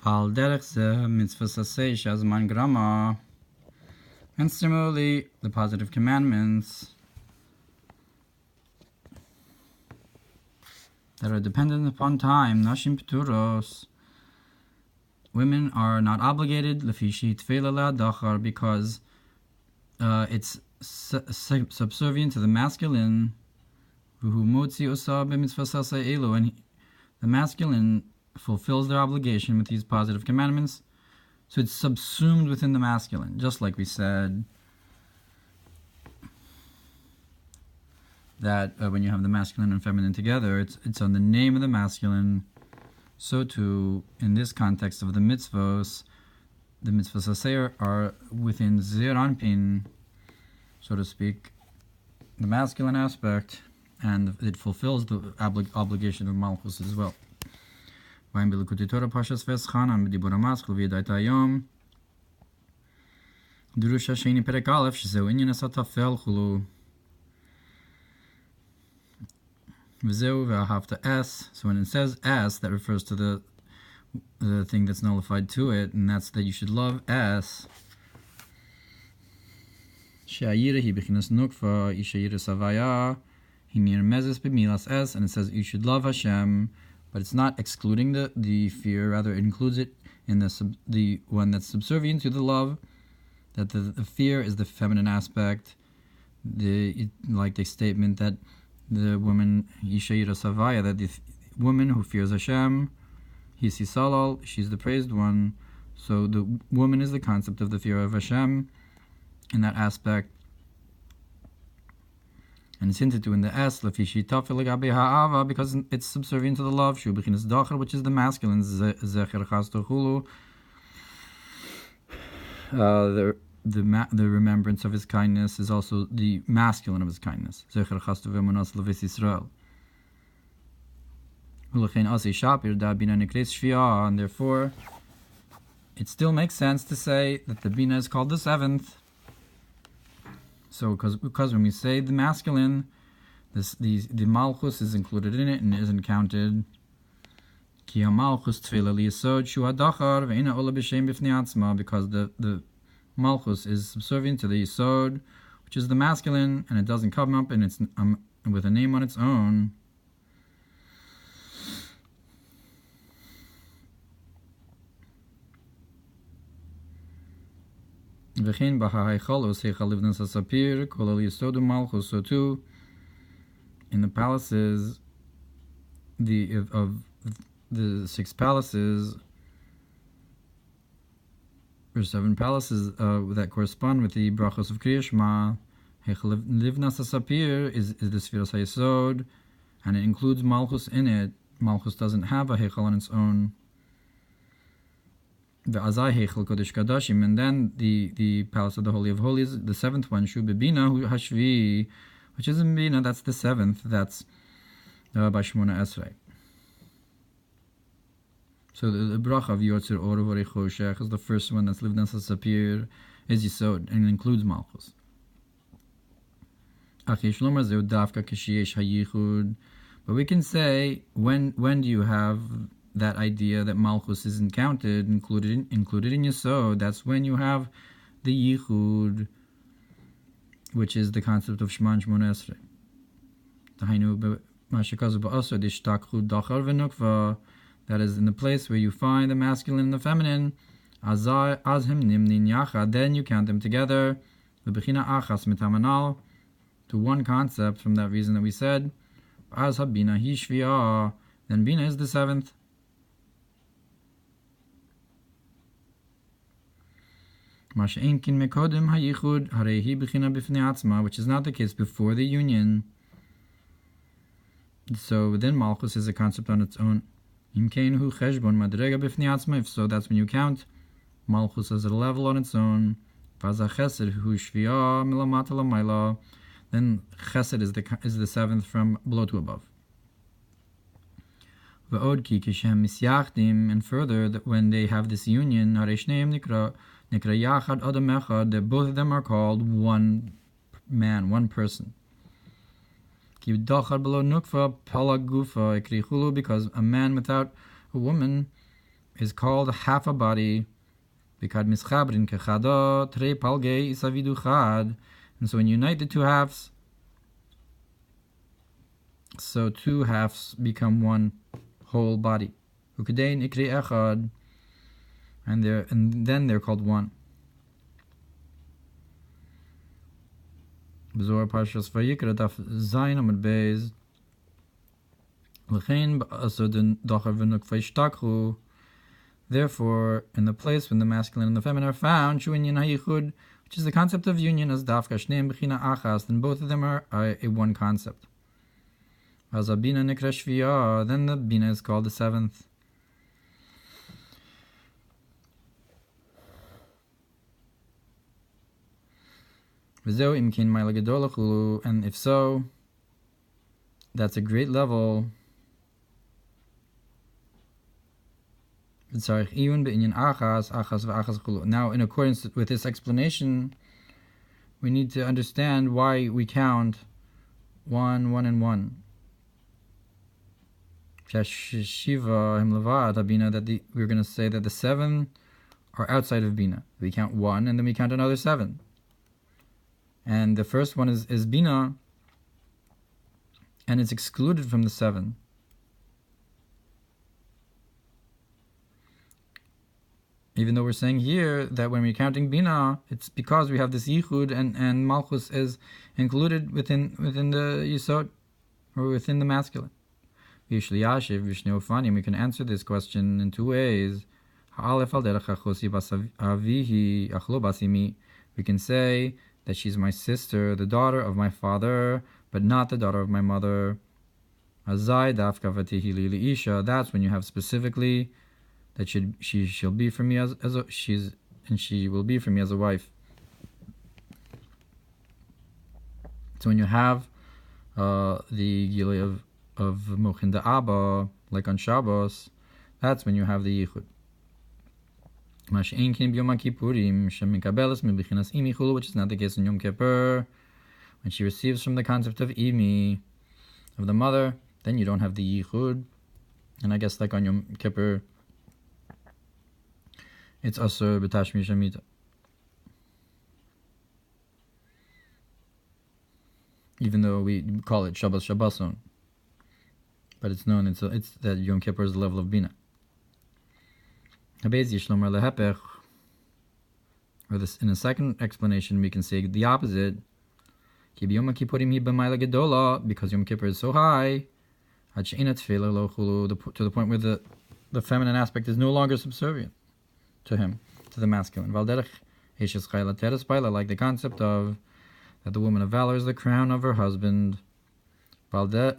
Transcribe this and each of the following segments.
ועל דרך זה מצוות עשה שהזמן גרמה. And similarly, the positive commandments that are dependent upon time, nashim pturos, women are not obligated, lefi she'itfela le'adachar, because it's subservient to the masculine, v'hu motzi osa b'mitzvos aseh elu, and the masculine fulfills their obligation with these positive commandments, so it's subsumed within the masculine, just like we said that when you have the masculine and feminine together, it's on the name of the masculine. So too, in this context of the mitzvos aseh are within zir anpin, so to speak, the masculine aspect, and it fulfills the obligation of malchus as well. Parshas Drusha Sheni Perek Aleph Shezeu Inyan Esatafel Chulu V'zeu V'ahavta S. So when it says S, that refers to the thing that's nullified to it, and that's that you should love S. She'ayira hi b'chinas nukva Ishayira Savaya hi nirmezes b'milas S, and it says you should love Hashem, but it's not excluding the fear, rather it includes it in the one that's subservient to the love, that the fear is the feminine aspect, like the statement that the woman, Yishayira Savaya, that the woman who fears Hashem, Hisi Salal, she's the praised one, so the woman is the concept of the fear of Hashem in that aspect. And it's hinted to in the S, because it's subservient to the love, which is the masculine, the remembrance of his kindness is also the masculine of his kindness. And therefore, it still makes sense to say that the Bina is called the seventh. So, because when we say the masculine, the malchus is included in it and isn't counted. Because the malchus is subservient to the yisod, which is the masculine, and it doesn't come up and it's with a name on its own. So too, in the palaces, of the 6 palaces, or 7 palaces that correspond with the brachos of Kriya Shema, Livnas Sapir is the Sfiras HaYesod, and it includes Malchus in it. Malchus doesn't have a Heichal on its own. The Azai Heichel Kodesh Kadashim, and then the Palace of the Holy of Holies, the 7th one, Shu Bebina Hu Hashvi, which is in Bina, that's the 7th, that's Bashmona Esrei. So the bracha of Yotzir Ohr Hatorah Vayikra is the first one that's lived in Sapir, is Yisod, and it includes Malchus. But we can say, when do you have that idea that Malchus isn't counted, included in Yisod? That's when you have the Yichud, which is the concept of Shman Shmona Esrei. That is in the place where you find the masculine and the feminine. Then you count them together to one concept, from that reason that we said. Then Bina is the 7th. Which is not the case before the union. So then Malchus is a concept on its own. If so, that's when you count Malchus as a level on its own. Then Chesed is the 7th from below to above. And further, that when they have this union, both of them are called one man, one person. Because a man without a woman is called half a body. And so when you unite the two halves, so two halves become one whole body. And then they're called one. Zohar Parshas Vayikra daf zayin amud beis. Therefore, in the place when the masculine and the feminine are found, which is the concept of union, as dafka shneim b'china achas, then both of them are a one concept. As bina nikra shviya, then the bina is called the seventh. And if so, that's a great level. Now, in accordance with this explanation, we need to understand why we count 1, 1, and 1. That we're going to say that the 7 are outside of Bina. We count 1 and then we count another 7. And the first one is Bina, and it's excluded from the 7. Even though we're saying here that when we're counting Bina, it's because we have this Yichud and Malchus is included within the Yisod, or within the masculine. We can answer this question in two ways. We can say that she's my sister, the daughter of my father, but not the daughter of my mother. That's when you have specifically that she'll be for me as she will be for me as a wife. So when you have the Gilei of Mochin da Abba, like on Shabbos, that's when you have the Yichud. Which is not the case in Yom Kippur. When she receives from the concept of Imi, of the mother, then you don't have the Yichud. And I guess like on Yom Kippur, it's Asur B'Tashmi Shamita. Even though we call it Shabbos Shabboson. But it's known, it's that Yom Kippur is the level of Bina. Or this, in a second explanation, we can say the opposite. Because Yom Kippur is so high, to the point where the feminine aspect is no longer subservient to him, to the masculine. Like the concept of that the woman of valor is the crown of her husband. Like the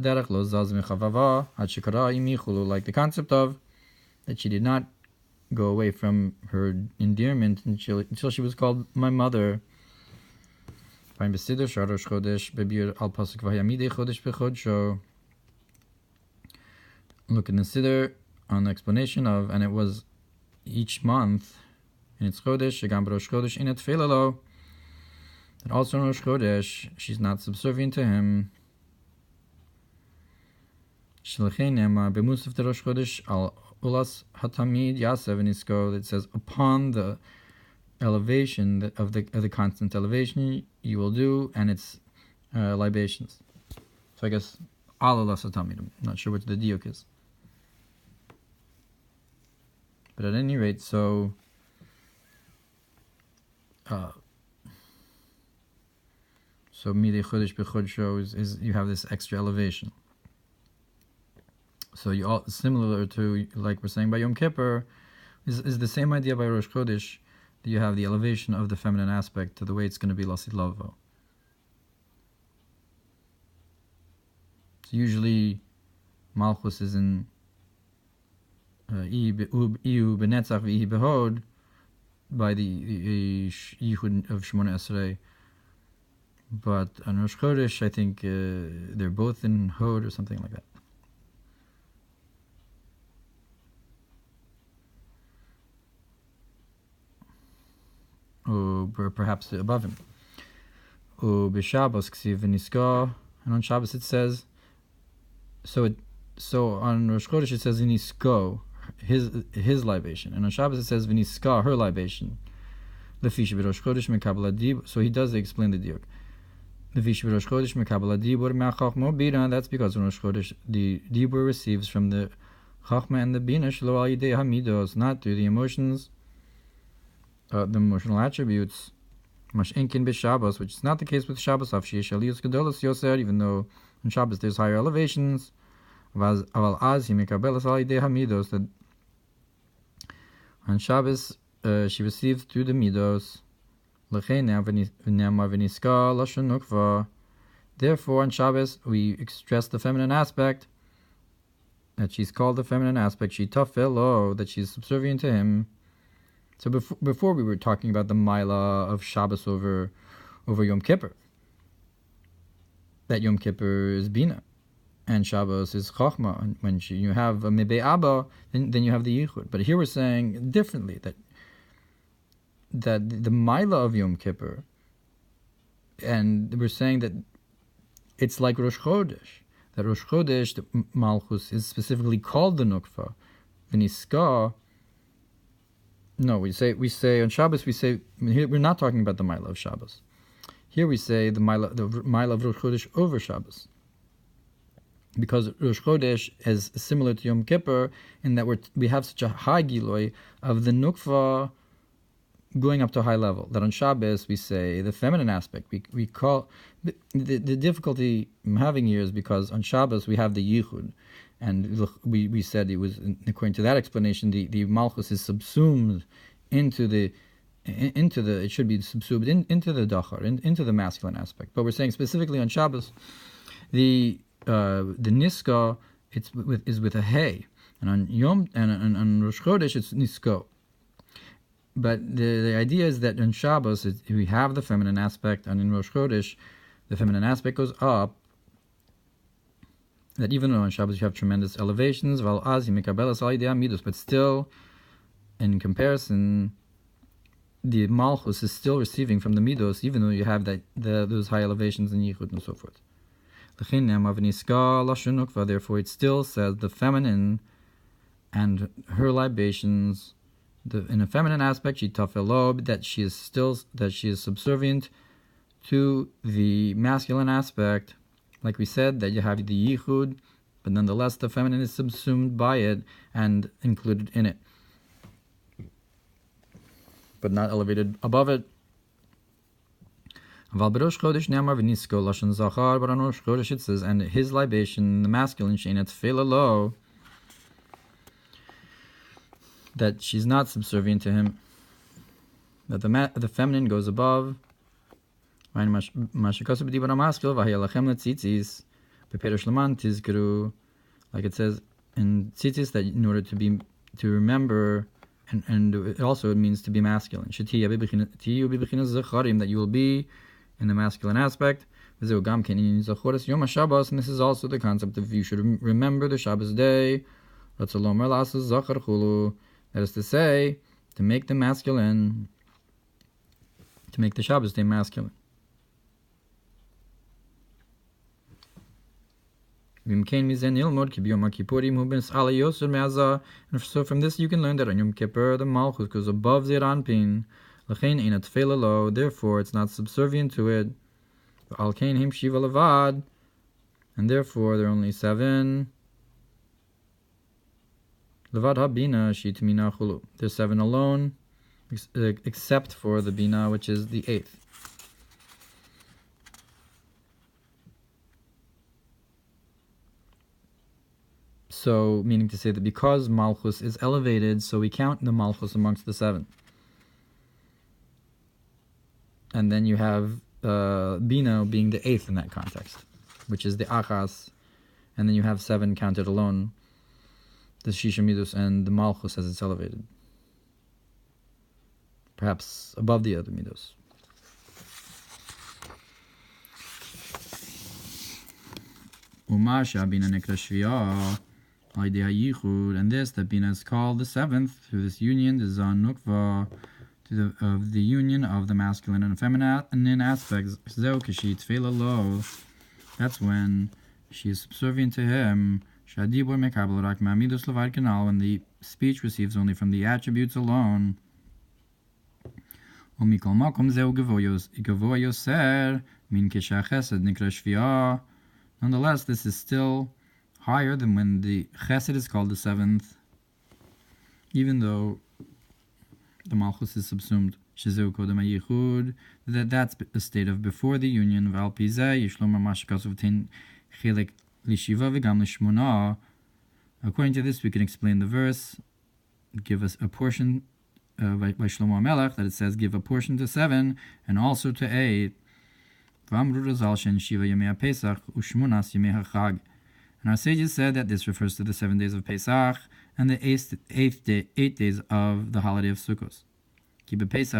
concept of that she did not go away from her endearment until she was called my mother. Look in the Siddur on the explanation of, and it was each month in its Chodesh, in its Felalo, that also in Rosh Chodesh she's not subservient to him. Ulas hatamid yasev nisko, that says upon the elevation of the constant elevation you will do, and its libations. So I guess al ulas hatamid. I'm not sure what the diuk is, but at any rate, so midei chodesh b'chodsho is you have this extra elevation. So you all, similar to like we're saying by Yom Kippur, is the same idea by Rosh Chodesh, that you have the elevation of the feminine aspect to the way it's going to be Lasid Lavo. So usually Malchus is in Iyu Benetzach V'ihi Behod by the Yichud of Shemona Esrei. But on Rosh Chodesh, I think they're both in Hod or something like that. Or perhaps above him. B'Shabbos ksiv v'nisko, and on Shabbos it says. So on Rosh Chodesh it says v'nisko, his libation. And on Shabbos it says v'niska, her libation. Lefish b'rosh chodesh mekabel adibur. So he does explain the diuk. Lefish b'rosh chodesh mekabel adibur me'achachma bina. That's because in Rosh Chodesh the dibur receives from the chachma and the bina shelo al yidei hamidos, not through the emotions, the emotional attributes. Mashenkin b'Shabbos, which is not the case with Shabbos. Av sheyesh aliyos gedolos yoser, even though on Shabbos there's higher elevations. Aval az he mekabelas al yidei hamidos, that on Shabbos she received through the midos. Therefore, on Shabbos we stress the feminine aspect, that she's called the feminine aspect. She tafelo, that she's subservient to him. So before we were talking about the Maila of Shabbos over Yom Kippur, that Yom Kippur is Bina, and Shabbos is Chochma. And when you have a Mebe Abba, then you have the Yichud. But here we're saying differently, that the Maila of Yom Kippur, and we're saying that it's like Rosh Chodesh, that Rosh Chodesh, the Malchus, is specifically called the Nukva. V'niska. No, we say on Shabbos, here we're not talking about the Maila of Shabbos. Here we say the Maila of Rosh Chodesh over Shabbos, because Rosh Chodesh is similar to Yom Kippur in that we have such a high Giloi of the Nukva going up to a high level, that on Shabbos we say the feminine aspect. We call the difficulty I'm having here is because on Shabbos we have the Yichud, and we said it was, according to that explanation, the Malchus is subsumed into the it should be subsumed into the Dachar, into the masculine aspect. But we're saying specifically on Shabbos the Niska is with a Hey, and on Yom and on Rosh Chodesh it's Nisko. But the idea is that on Shabbos we have the feminine aspect, and in Rosh Chodesh the feminine aspect goes up. That even though on Shabbos you have tremendous elevations, but still, in comparison, the Malchus is still receiving from the Midos, even though you have those high elevations in Yichud and so forth. Therefore, it still says the feminine and her libations. In a feminine aspect, she tafelob, that she is subservient to the masculine aspect. Like we said, that you have the Yichud, but nonetheless the feminine is subsumed by it and included in it, but not elevated above it. But on Rosh Chodesh it says, and his libation, the masculine, that she's not subservient to him, that the feminine goes above. Like it says in tzitzis, that in order to remember, and it also means to be masculine, that you will be in the masculine aspect. And this is also the concept of you should remember the Shabbos day. That is to say, to make the Shabbos day masculine. And so from this you can learn that on Yom Kippur the Malchus goes above the Ranpin. Therefore it's not subservient to it. And therefore there are only 7. There's 7 alone, except for the Bina, which is the 8th. So, meaning to say that because Malchus is elevated, so we count the Malchus amongst the 7. And then you have Bina being the 8th in that context, which is the Achas, and then you have 7 counted alone, the Shisha Midus and the Malchus as it's elevated, perhaps above the other Midus. Umasha Bina Nekra Shviah. And this, that Bina is called the 7th through this union, the Zan Nukva, of the union of the masculine and feminine aspects. That's when she is subservient to him. Shadibor mekabel rak ma'amidus levad kanal, when the speech receives only from the attributes alone. Umikol makom zeu gavoy yoser min kesha chesed nikra shviah. Nonetheless, this is still higher than when the chesed is called the seventh, even though the malchus is subsumed. Shezeu kodem hayichud, that's the state of before the union. V'al pi zeh yishlom mashakasav tein chelek lishiva v'gam lishmona. According to this, we can explain the verse, give us a portion by Shlomo HaMelech, that it says, give a portion to 7 and also to 8. And our sages said that this refers to the 7 days of Pesach and the 8 days of the holiday of Sukkot. Because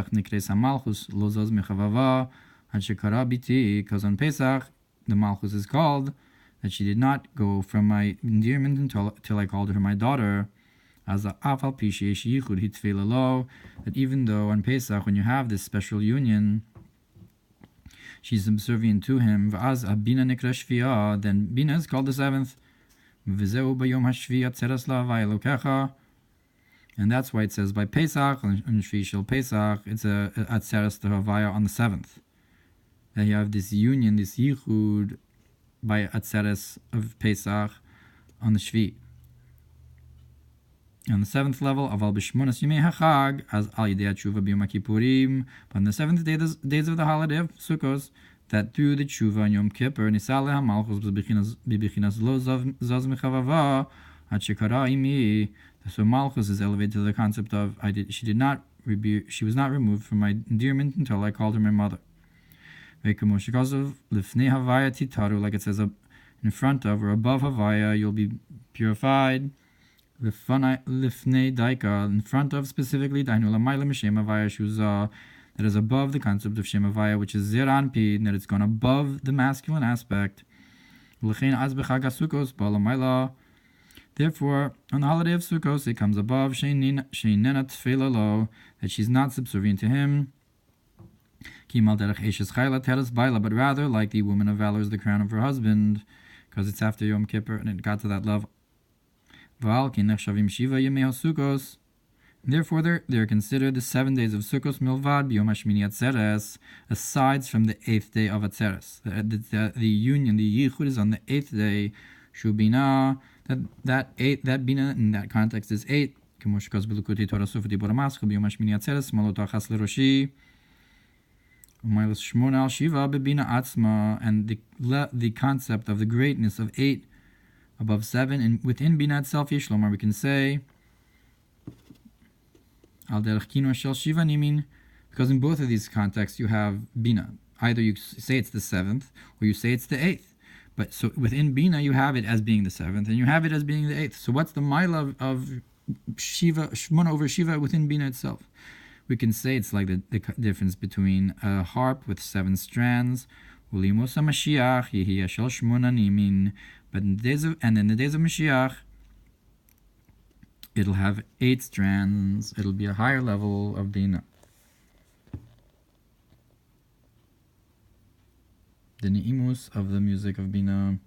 on Pesach, the Malchus is called, that she did not go from my endearment until I called her my daughter. As a afal pishi yichud hitfila lo, that even though on Pesach, when you have this special union, she's subservient to him. V'az abina nikra shviah, then bina is called the seventh. V'zeu bayom hashviah tzeras la'avai elokecha, and that's why it says by Pesach on Shvi Shel Pesach, it's a atzeras havaya on the seventh. That you have this union, this yichud by atzeres of Pesach on the Shvi. On the seventh level, aval b'shmonas yimei hachag, as al yidei tshuva b'yom kippurim, but on the seventh days of the holiday of Sukkot, that through the tshuva on Yom Kippur, nisale hamalchus b'bichinas lo zaz mechavava, ad shekara imi. So malchus is elevated to the concept of she was not removed from my endearment until I called her my mother. Like it says, in front of or above Havaya, you'll be purified. Lifnei daika, in front of specifically, that is above the concept of Shem Havaya, which is Ziran Pi, that it's gone above the masculine aspect. Therefore, on the holiday of Sukkot, it comes above that she's not subservient to him. But rather, like the woman of valor is the crown of her husband, because it's after Yom Kippur and it got to that level. Therefore, they're considered the 7 days of Sukkot milvad b'yom hashmini atzeres, aside from the 8th day of atzeres. The union, the yichud, is on the 8th day. Shubina, that bina in that context is 8. And the concept of the greatness of 8 above 7, and within bina itself, Yishlomar, we can say al derech kino shel shiva nimin, because in both of these contexts you have bina. Either you say it's the 7th or you say it's the 8th. But so within bina you have it as being the 7th and you have it as being the 8th. So what's the mila of shiva, shmona over shiva within bina itself? We can say it's like the difference between a harp with 7 strands. But in the days of Mashiach, it'll have 8 strands. It'll be a higher level of bina. The ni'imus of the music of bina.